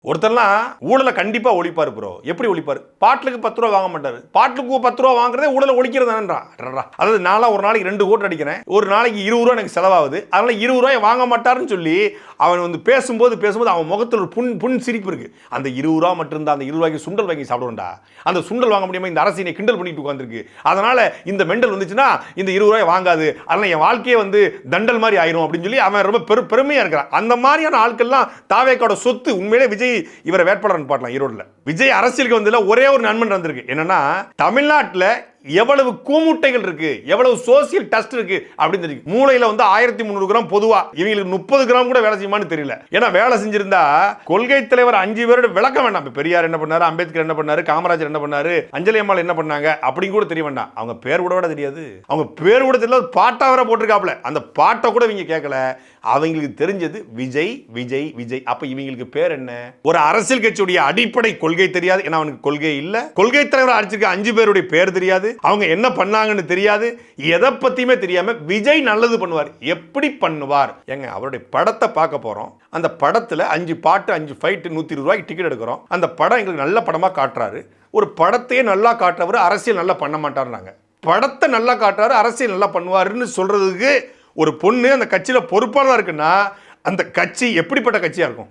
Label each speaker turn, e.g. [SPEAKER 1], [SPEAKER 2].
[SPEAKER 1] ஒருத்தர்லாம் ஊழலை கண்டிப்பா ஒழிப்பாரு ப்ரோ. எப்படி ஒழிப்பாரு? பாட்டிலுக்கு 10 ரூபா வாங்க மாட்டாரு. பாட்டிலுக்கு 10 ரூபா வாங்குறதே ஊழலை ஒழிக்கிறதானன்றா. அதாவது நான்லாம் ஒரு நாளைக்கு 2 கோட் அடிக்கிறேன். ஒரு நாளைக்கு 20 ரூபா எனக்கு செலவாகுது. அதனால 20 ரூபாய் வாங்க மாட்டாருன்னு சொல்லி அவன் வந்து பேசும்போது அவன் முகத்தில் ஒரு புன் சிரிப்பு இருக்கு. அந்த 20 ரூபா மட்டும் இருந்தா அந்த 20 ரூபாய்க்கு சுண்டல் வாங்கி சாப்பிடுவேன்டா. அந்த சுண்டல் வாங்க முடியாம இந்த அரசினை கிண்டல் பண்ணிட்டு உட்கார்ந்திருக்கு. அதனால இந்த மெண்டல் வந்துச்சுன்னா இந்த 20 ரூபாய் வாங்காது. அதனால என் வாழ்க்கையே வந்து தண்டல் மாதிரி ஆயிரும் அப்படின்னு சொல்லி அவன் ரொம்ப பெருமையா இருக்கிறான். அந்த மாதிரியான ஆட்கள்லாம் தாவேக்காவோட சொத்து. உண்மையிலே விஜய் இவரை வேட்பாளர் பாடலாம் ஈரோடுல. விஜய் அரசியலுக்கு வந்ததுல ஒரே ஒரு நன்மை வந்திருக்கு. என்னன்னா தமிழ்நாட்டுல எவ்வளவு கூமுட்டைகள் இருக்கு, எவ்வளவு சோசியல் டஸ்ட் இருக்கு அப்படின்னு தெரியும். மூளையில வந்து 1300 கிராம் பொதுவா, இவங்களுக்கு 30 கிராம் கூட வேலை செய்யுமான்னு தெரியல. ஏன்னா வேலை செஞ்சிருந்தா கொள்கை தலைவர் 5 பேரோட விளக்கம் வேண்டாம். பெரியார் என்ன பண்ணாரு, அம்பேத்கர் என்ன பண்ணாரு, காமராஜர் என்ன பண்ணாரு, அஞ்சலி அம்மாள் என்ன பண்ணாங்க அப்படின்னு கூட தெரிய வேண்டாம். அவங்க பேர் கூட தெரியாது. அவங்க பேர் கூட தெரியல, பாட்டா வர போட்டிருக்காப்ல. அந்த பாட்டை கூட இவங்க கேட்கல. அவங்களுக்கு தெரிஞ்சது விஜய் விஜய் விஜய். அப்ப இவங்களுக்கு பேர் என்ன? ஒரு அரசியல் கட்சியுடைய அடிப்படை கொள்கை தெரியாது. ஏன்னா அவனுக்கு கொள்கை இல்ல. கொள்கை தலைவர் அடிச்சிருக்க 5 பேருடைய பேர் தெரியாது. அவங்க என்ன பண்ணாங்கன்னு தெரியாது. எதை பத்தியுமே தெரியாம விஜய் நல்லது பண்ணுவார். எப்படி பண்ணுவார்? ஏங்க அவருடைய படத்தை பார்க்க போறோம். அந்த படத்துல 5 பாட்டு 5 ஃபைட் 120 ரூபாய்க்கு டிக்கெட் எடுக்கிறோம். அந்த படம் எங்களுக்கு நல்ல படமா காட்டுறாரு. ஒரு படத்தையே நல்லா காட்டுறவர் அரசியல் நல்லா பண்ண மாட்டாருனாங்க. படத்தை நல்லா காட்டுறாரு, அரசியல் நல்லா பண்ணுவாருன்னு சொல்றதுக்கு ஒரு பொண்ணு அந்த கட்சியில பொறுப்பாளராக இருக்குன்னா அந்த கட்சி எப்படிப்பட்ட கட்சியா இருக்கும்?